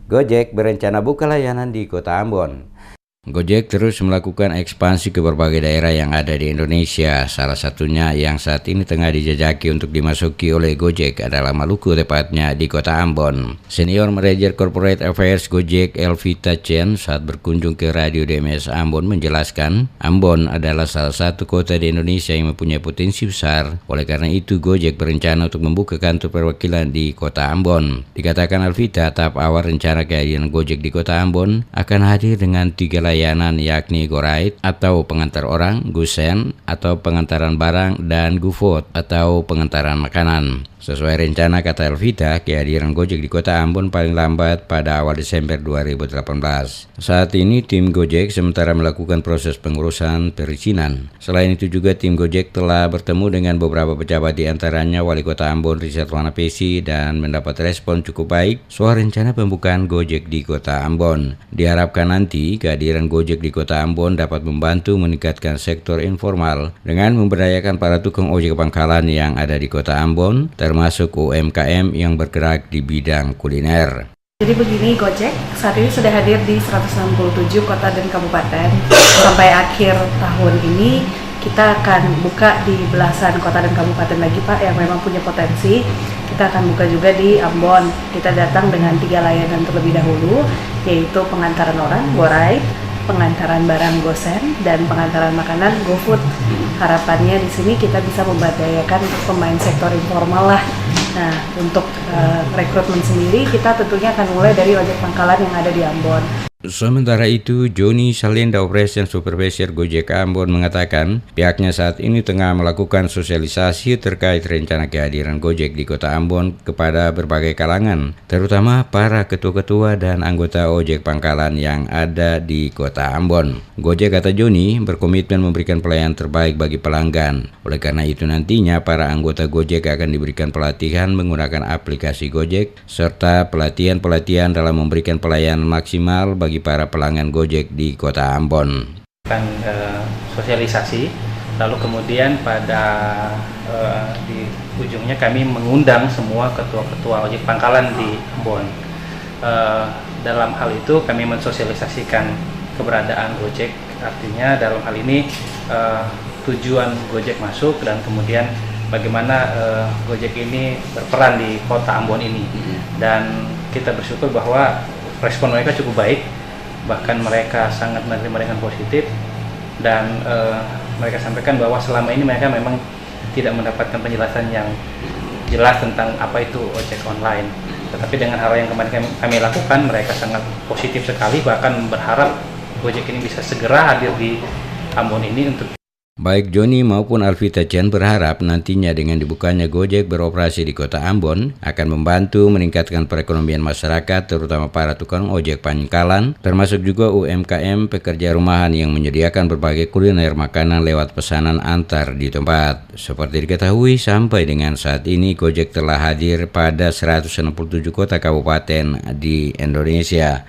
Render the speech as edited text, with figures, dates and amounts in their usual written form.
Gojek berencana buka layanan di Kota Ambon. Gojek terus melakukan ekspansi ke berbagai daerah yang ada di Indonesia. Salah satunya yang saat ini tengah dijajaki untuk dimasuki oleh Gojek adalah Maluku, tepatnya di Kota Ambon. Senior Manager Corporate Affairs Gojek Elvita Chen saat berkunjung ke Radio DMS Ambon menjelaskan, Ambon adalah salah satu kota di Indonesia yang mempunyai potensi besar. Oleh karena itu, Gojek berencana untuk membuka kantor perwakilan di Kota Ambon. Dikatakan Elvita, tahap awal rencana kehadiran Gojek di Kota Ambon akan hadir dengan 3 layanan, yakni GoRide atau pengantar orang, GoSend atau pengantaran barang, dan GoFood atau pengantaran makanan. Sesuai rencana, kata Elvita, kehadiran Gojek di Kota Ambon paling lambat pada awal Desember 2018. Saat ini tim Gojek sementara melakukan proses pengurusan perizinan. Selain itu juga tim Gojek telah bertemu dengan beberapa pejabat, di antaranya Wali Kota Ambon Richard Wanapesi, dan mendapat respon cukup baik soal rencana pembukaan Gojek di Kota Ambon. Diharapkan nanti kehadiran Gojek di Kota Ambon dapat membantu meningkatkan sektor informal dengan memberdayakan para tukang ojek pangkalan yang ada di Kota Ambon, termasuk UMKM yang bergerak di bidang kuliner. Jadi begini, Gojek saat ini sudah hadir di 167 kota dan kabupaten. Sampai akhir tahun ini kita akan buka di belasan kota dan kabupaten lagi, Pak, yang memang punya potensi. Kita akan buka juga di Ambon. Kita datang dengan 3 layanan terlebih dahulu, yaitu pengantaran orang, GoRide, pengantaran barang, GoSend, dan pengantaran makanan, GoFood. Harapannya di sini kita bisa memberdayakan pemain sektor informal lah. Nah, untuk rekrutmen sendiri kita tentunya akan mulai dari ojek pangkalan yang ada di Ambon. Sementara itu, Joni Salinda, Operation Supervisor Gojek Ambon, mengatakan pihaknya saat ini tengah melakukan sosialisasi terkait rencana kehadiran Gojek di Kota Ambon kepada berbagai kalangan, terutama para ketua-ketua dan anggota ojek pangkalan yang ada di Kota Ambon. Gojek, kata Joni, berkomitmen memberikan pelayanan terbaik bagi pelanggan. Oleh karena itu nantinya para anggota Gojek akan diberikan pelatihan menggunakan aplikasi Gojek serta pelatihan dalam memberikan pelayanan maksimal bagi para pelanggan Gojek di Kota Ambon. Sosialisasi, lalu kemudian pada di ujungnya kami mengundang semua ketua-ketua ojek pangkalan di Ambon. Dalam hal itu kami mensosialisasikan keberadaan Gojek, artinya dalam hal ini tujuan Gojek masuk dan kemudian bagaimana Gojek ini berperan di Kota Ambon ini. Dan kita bersyukur bahwa respon mereka cukup baik, bahkan mereka sangat menerima dengan positif, dan mereka sampaikan bahwa selama ini mereka memang tidak mendapatkan penjelasan yang jelas tentang apa itu ojek online. Tetapi dengan hal yang kemarin kami lakukan, mereka sangat positif sekali, bahkan berharap Gojek ini bisa segera hadir di Ambon ini. Untuk baik Joni maupun Elvita Chen berharap nantinya dengan dibukanya Gojek beroperasi di Kota Ambon akan membantu meningkatkan perekonomian masyarakat, terutama para tukang ojek pangkalan, termasuk juga UMKM pekerja rumahan yang menyediakan berbagai kuliner makanan lewat pesanan antar di tempat. Seperti diketahui, sampai dengan saat ini Gojek telah hadir pada 167 kota kabupaten di Indonesia.